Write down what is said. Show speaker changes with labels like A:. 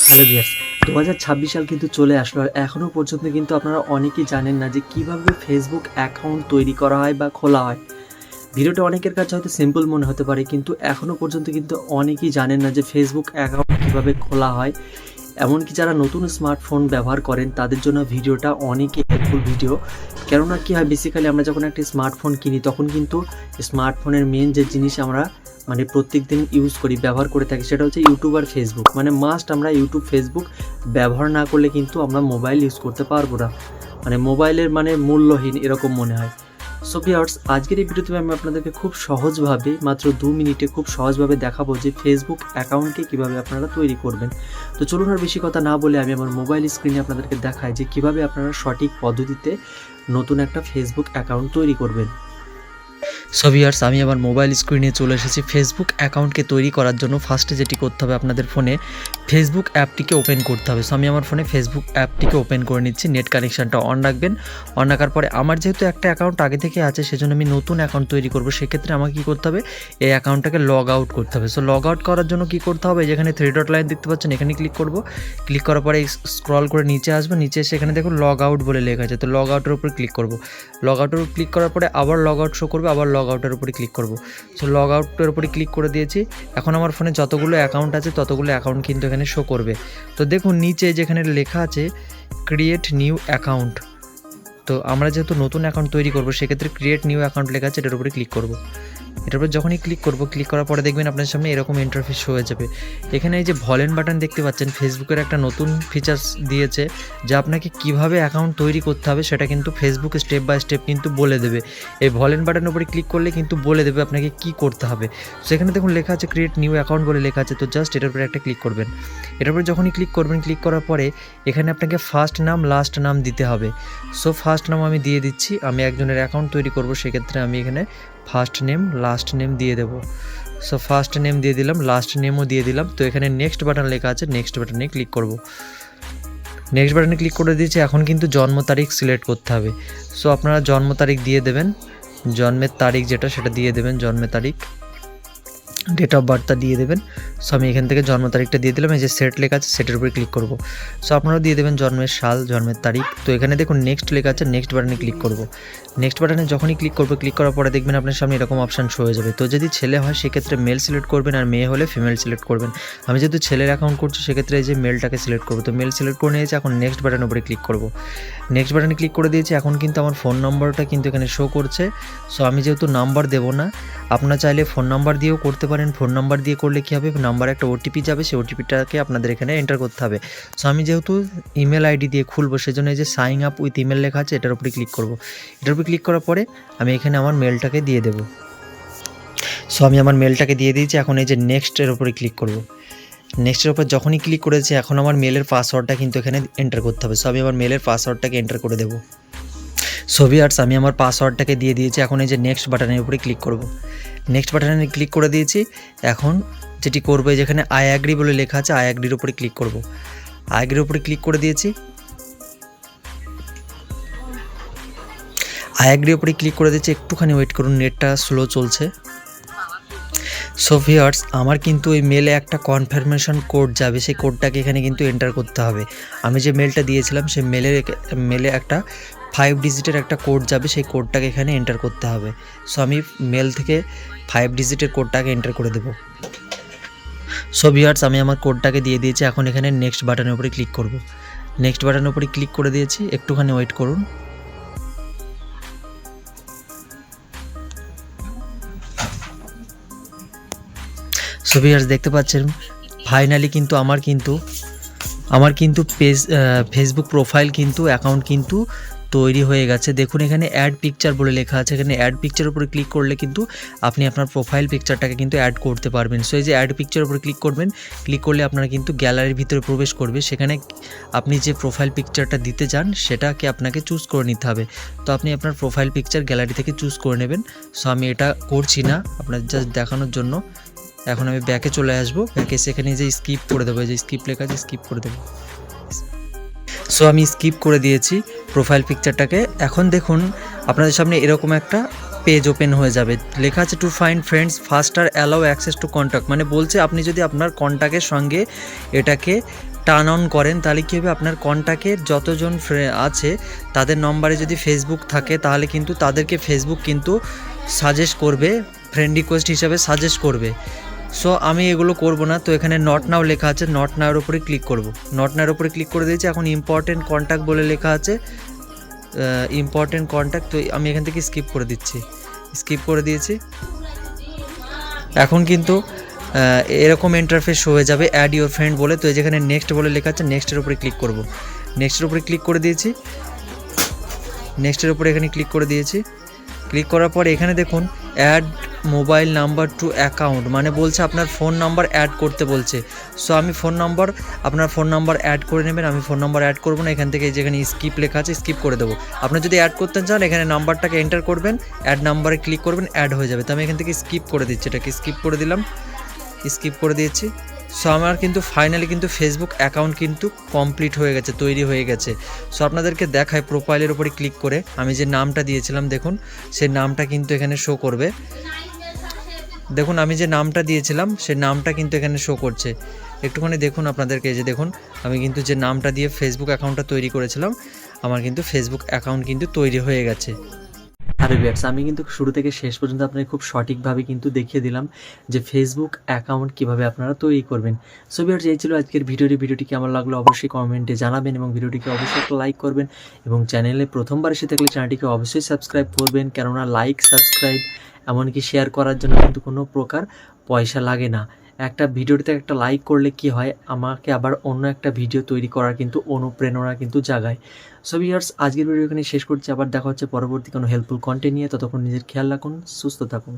A: Hello viewers, 2026 সাল কিন্তু চলে আসলো আর এখনও পর্যন্ত কিন্তু আপনারা অনেকেই জানেন না যে কীভাবে ফেসবুক অ্যাকাউন্ট তৈরি করা হয় বা খোলা হয়। ভিডিওটা অনেকের কাছে হয়তো সিম্পল মনে হতে পারে, কিন্তু এখনও পর্যন্ত কিন্তু অনেকেই জানেন না যে ফেসবুক অ্যাকাউন্ট কীভাবে খোলা হয়। এমনকি যারা নতুন স্মার্টফোন ব্যবহার করেন তাদের জন্য ভিডিওটা অনেকই হেল্পফুল ভিডিও। কেননা কী হয়, বেসিক্যালি আমরা যখন একটা স্মার্টফোন কিনি তখন কিন্তু স্মার্টফোনের মেন যে জিনিস আমরা প্রত্যেক দিন ইউজ করি, ব্যবহার করে থাকি, সেটা হচ্ছে ইউটিউব আর ফেসবুক। মাস্ট আমরা ইউটিউব ফেসবুক ব্যবহার না করলে কিন্তু আমরা মোবাইল ইউজ করতে পারবো না। মোবাইলের মূল্যহীন এরকম মনে হয়। সো ভিউয়ার্স, আজকের এই ভিডিওতে আমি আপনাদেরকে খুব সহজভাবে মাত্র 2 মিনিটে খুব সহজভাবে দেখাবো যে ফেসবুক অ্যাকাউন্টকে কীভাবে আপনারা তৈরি করবেন। তো চলুন আর বেশি কথা না বলে আমি আমার মোবাইল স্ক্রিনে আপনাদেরকে দেখাই যে কীভাবে আপনারা সঠিক পদ্ধতিতে নতুন একটা ফেসবুক অ্যাকাউন্ট তৈরি করবেন। সো ভিউয়ার্স, আমি আমার মোবাইল স্ক্রিনে চলে এসেছি। ফেসবুক অ্যাকাউন্টকে তৈরি করার জন্য ফার্স্টে যেটি করতে হবে, আপনাদের ফোনে ফেসবুক অ্যাপটিকে ওপেন করতে হবে। সো আমি আমার ফোনে ফেসবুক অ্যাপটিকে ওপেন করে নিচ্ছি। নেট কানেকশানটা অন রাখবেন। অন রাখার পরে আমার যেহেতু একটা অ্যাকাউন্ট আগে থেকে আছে, সেজন্য আমি নতুন অ্যাকাউন্ট তৈরি করব। সেক্ষেত্রে আমাকে কী করতে হবে, এই অ্যাকাউন্টটাকে লগ আউট করতে হবে। সো লগ আউট করার জন্য কী করতে হবে, যেখানে 3 ডট লাইন দেখতে পাচ্ছেন এখানে ক্লিক করব। ক্লিক করার পরে স্ক্রল করে নিচে আসবো। নিচে এসে এখানে দেখুন লগ আউট বলে লেখা আছে, তো লগ আউটের উপর ক্লিক করব। লগ আউটের উপর ক্লিক করার পরে আবার লগ আউট শো করবে, আবার লগ আউটের উপরে ক্লিক করব। সো লগ আউটের উপরে ক্লিক করে দিয়েছি। এখন আমার ফোনে যতগুলো অ্যাকাউন্ট আছে ততগুলো অ্যাকাউন্ট কিন্তু এখানে শো করবে। তো দেখুন নিচে যেখানে লেখা আছে ক্রিয়েট নিউ অ্যাকাউন্ট, তো আমরা যেহেতু নতুন অ্যাকাউন্ট তৈরি করব সেক্ষেত্রে ক্রিয়েট নিউ অ্যাকাউন্ট লেখা আছে, এটার উপরে ক্লিক করব। এটার উপর যখনই ক্লিক করব, ক্লিক করার পরে দেখবেন আপনার সামনে এরকম ইন্টারফেস হয়ে যাবে। এখানে এই যে ভলেন বাটন দেখতে পাচ্ছেন, ফেসবুকের একটা নতুন ফিচার্স দিয়েছে যা আপনাকে কিভাবে অ্যাকাউন্ট তৈরি করতে হবে সেটা কিন্তু ফেসবুক স্টেপ বাই স্টেপ কিন্তু বলে দেবে। এই ভলেন বাটনের উপরে ক্লিক করলে কিন্তু বলে দেবে আপনাকে কি করতে হবে। সেখানে দেখুন লেখা আছে ক্রিয়েট নিউ অ্যাকাউন্ট বলে লেখা আছে, তো জাস্ট এটার উপরে একটা ক্লিক করবেন। এটার উপরে যখনই ক্লিক করবেন, ক্লিক করার পরে এখানে আপনাকে ফার্স্ট নাম লাস্ট নাম দিতে হবে। সো ফার্স্ট নাম আমি দিয়ে দিচ্ছি। আমি একজনের অ্যাকাউন্ট তৈরি করব, সেক্ষেত্রে আমি এখানে ফার্স্ট নেম লাস্ট নেম দিয়ে দেবো। সো ফার্স্ট নেম দিয়ে দিলাম, লাস্ট নেমও দিয়ে দিলাম। তো এখানে নেক্সট বাটন লেখা আছে, নেক্সট বাটনে ক্লিক করব। নেক্সট বাটনে ক্লিক করে দিয়েছি। এখন কিন্তু জন্ম তারিখ সিলেক্ট করতে হবে। সো আপনারা জন্ম তারিখ দিয়ে দেবেন, জন্মের তারিখ যেটা সেটা দিয়ে দেবেন, জন্মের তারিখ, ডেট অফ বার্থটা দিয়ে দেবেন। সো আমি এখান থেকে জন্ম তারিখটা দিয়ে দিলাম। এই যে সেট লেখা আছে সেটার উপরে ক্লিক করব। সো আপনারাও দিয়ে দেবেন জন্মের সাল, জন্মের তারিখ। তো এখানে দেখুন নেক্সট লেখা আছে, নেক্সট বাটনে ক্লিক করব। নেক্সট বাটনে যখনই ক্লিক করব, ক্লিক করার পরে দেখবেন আপনার সামনে এরকম অপশান শো হয়ে যাবে। তো যদি ছেলে হয় সেক্ষেত্রে মেল সিলেক্ট করবেন, আর মেয়ে হলে ফিমেল সিলেক্ট করবেন। আমি যেহেতু ছেলের অ্যাকাউন্ট করছি সেক্ষেত্রে এই যে মেলটাকে সিলেক্ট করবো। তো মেল সিলেক্ট করে নিয়েছি। এখন নেক্সট বাটনের উপরে ক্লিক করব। নেক্সট বাটনে ক্লিক করে দিয়েছি। এখন কিন্তু আমার ফোন নম্বরটা কিন্তু এখানে শো করছে। সো আমি যেহেতু নাম্বার দেবো না, আপনারা চাইলে ফোন নাম্বার দিয়েও করতে পারেন। ফোন নাম্বার দিয়ে করলে কী হবে, নাম্বারে একটা ওটিপি যাবে, সেই ওটিপিটাকে আপনাদের এখানে এন্টার করতে হবে। সো আমি যেহেতু ইমেল আইডি দিয়ে খুলবো সেজন্য এই যে সাইন আপ উইথ ইমেল লেখা আছে এটার উপরে ক্লিক করব। এটার উপরে ক্লিক করার পরে আমি এখানে আমার মেলটাকে দিয়ে দেবো। সো আমি আমার মেলটাকে দিয়ে দিয়েছি। এখন এই যে নেক্সটের উপরে ক্লিক করব। নেক্সটের উপর যখনই ক্লিক করেছি, এখন আমার মেলের পাসওয়ার্ডটা কিন্তু এখানে এন্টার করতে হবে। সো আমি আমার মেলের পাসওয়ার্ডটাকে এন্টার করে দেবো। সো ভিউয়ার্স, আমি আমার পাসওয়ার্ডটাকে দিয়ে দিয়েছি। এখন এই যে নেক্সট বাটনের উপরে ক্লিক করব। নেক্সট বাটনে ক্লিক করে দিয়েছি। এখন যেটি করবো, যেখানে আই অ্যাগ্রি বলে লেখা আছে আই অ্যাগ্রির উপরে ক্লিক করব। আই অ্যাগ্রির উপরে ক্লিক করে দিয়েছি। আই অ্যাগ্রির উপরে ক্লিক করে দিয়েছি। একটুখানি ওয়েট করুন, নেটটা স্লো চলছে। সো ভিউয়ার্স, আমার কিন্তু এই মেলে একটা কনফার্মেশন কোড যাবে, সেই কোডটাকে এখানে কিন্তু এন্টার করতে হবে। আমি যে মেলটা দিয়েছিলাম সেই মেলে একটা 5 ডিজিটের একটা কোড যাবে, সেই কোডটাকে এখানে এন্টার করতে হবে। সো আমি মেল থেকে 5 ডিজিটের কোডটাকে এন্টার করে দেবো। সো ভিউয়ার্স, আমি আমার কোডটাকে দিয়ে দিয়েছি। এখন এখানে নেক্সট বাটনের উপরে ক্লিক করব। নেক্সট বাটনের উপরে ক্লিক করে দিয়েছি। একটুখানি ওয়েট করুন। সো ভিউয়ার্স, দেখতে পাচ্ছেন ফাইনালি কিন্তু আমার কিন্তু ফেসবুক প্রোফাইল কিন্তু অ্যাকাউন্ট কিন্তু তৈরি হয়ে গেছে। দেখুন এখানে অ্যাড পিকচার বলে লেখা আছে। এখানে অ্যাড পিকচার উপরে ক্লিক করলে কিন্তু আপনি আপনার প্রোফাইল পিকচারটাকে কিন্তু অ্যাড করতে পারবেন। সো এই যে অ্যাড পিকচার উপরে ক্লিক করবেন, ক্লিক করলে আপনারা কিন্তু গ্যালারির ভিতরে প্রবেশ করবে। সেখানে আপনি যে প্রোফাইল পিকচারটা দিতে চান সেটাকে আপনাকে চুজ করে নিতে হবে। তো আপনি আপনার প্রোফাইল পিকচার গ্যালারি থেকে চুজ করে নেবেন। সো আমি এটা করছি না, আপনাদের জাস্ট দেখানোর জন্য। এখন আমি ব্যাকে চলে আসবো। ব্যাকে সেখানে যে স্কিপ করে দেবো, যে স্কিপ লেখা আছে স্কিপ করে দেবো। সো আমি স্কিপ করে দিয়েছি প্রোফাইল পিকচারটাকে। এখন দেখুন আপনাদের সামনে এরকম একটা পেজ ওপেন হয়ে যাবে, লেখা আছে to find friends ফাস্টার allow access to contact. বলছে আপনি যদি আপনার কন্ট্যাক্টের সঙ্গে এটাকে টার্ন অন করেন তাহলে কী হবে, আপনার কন্ট্যাক্টের যতজন আছে তাদের নম্বরে যদি ফেসবুক থাকে তাহলে কিন্তু তাদেরকে ফেসবুক কিন্তু সাজেস্ট করবে, ফ্রেন্ড রিকোয়েস্ট হিসাবে সাজেস্ট করবে। সো আমি এগুলো করব না, তো এখানে নট নাও লেখা আছে, নট নাওর উপরে ক্লিক করব। নট নাওর উপরে ক্লিক করে দিয়েছি। এখন ইম্পর্টেন্ট কন্ট্যাক্ট বলে লেখা আছে, ইম্পর্টেন্ট কন্ট্যাক্ট, তো আমি এখান থেকে স্কিপ করে দিচ্ছি, স্কিপ করে দিয়েছি। এখন কিন্তু এরকম ইন্টারফেস হয়ে যাবে অ্যাড ইউর ফ্রেন্ড বলে, তো যেখানে নেক্সট বলে লেখা আছে নেক্সটের উপরে ক্লিক করব। নেক্সটের উপরে ক্লিক করে দিয়েছি, নেক্সটের উপরে এখানে ক্লিক করে দিয়েছি। ক্লিক করার পর এখানে দেখুন add mobile number to account, মানে বলছে আপনার ফোন নাম্বার অ্যাড করতে বলছে। সো আমি আপনার ফোন নাম্বার অ্যাড করে নেবেন, আমি ফোন নাম্বার অ্যাড করবো না, এখান থেকে যেখানে স্কিপ লেখা আছে স্কিপ করে দেবো। আপনি যদি অ্যাড করতে চান এখানে নাম্বারটাকে এন্টার করবেন, অ্যাড নাম্বারে ক্লিক করবেন, অ্যাড হয়ে যাবে। তো আমি এখান থেকে স্কিপ করে দিচ্ছি, এটাকে স্কিপ করে দিলাম, স্কিপ করে দিয়েছি। সো আমার কিন্তু ফাইনালি কিন্তু ফেসবুক অ্যাকাউন্ট কিন্তু কমপ্লিট হয়ে গেছে, তৈরি হয়ে গেছে। সো আপনাদেরকে দেখায় প্রোফাইলের উপরে ক্লিক করে আমি যে নামটা দিয়েছিলাম দেখুন সেই নামটা কিন্তু এখানে শো করবে। দেখুন আমি যে নামটা দিয়েছিলাম সেই নামটা কিন্তু এখানে শো করছে, একটুখানি দেখুন আপনাদেরকে, এই যে দেখুন আমি কিন্তু যে নামটা দিয়ে ফেসবুক অ্যাকাউন্টটা তৈরি করেছিলাম আমার কিন্তু ফেসবুক অ্যাকাউন্ট কিন্তু তৈরি হয়ে গেছে। আরে ভিউয়ার্স, আমি কিন্তু শুরু থেকে শেষ পর্যন্ত আপনাকে খুব সঠিকভাবে কিন্তু দেখিয়ে দিলাম যে ফেসবুক অ্যাকাউন্ট কিভাবে আপনারা তৈরি করবেন। সো ভিউয়ার্স, এই ছিল আজকের ভিডিওটি কেমন লাগলো অবশ্যই কমেন্টে জানাবেন এবং ভিডিওটিকে অবশ্যই একটা লাইক করবেন এবং চ্যানেলে প্রথমবার এসে থাকলে চ্যানেলটিকে অবশ্যই সাবস্ক্রাইব করবেন, কেননা লাইক সাবস্ক্রাইব এমনকি শেয়ার করার জন্য কিন্তু কোনো প্রকার পয়সা লাগে না। একটা ভিডিওটিতে একটা লাইক করলে কি হয়, আমাকে আবার অন্য একটা ভিডিও তৈরি করার কিন্তু অনুপ্রেরণা কিন্তু জাগায়। সো ভিউয়ার্স, আজকের ভিডিও এখানে শেষ করছি, আবার দেখা হচ্ছে পরবর্তী কোনো হেল্পফুল কন্টেন্ট নিয়ে। ততক্ষণ নিজের খেয়াল রাখুন, সুস্থ থাকুন।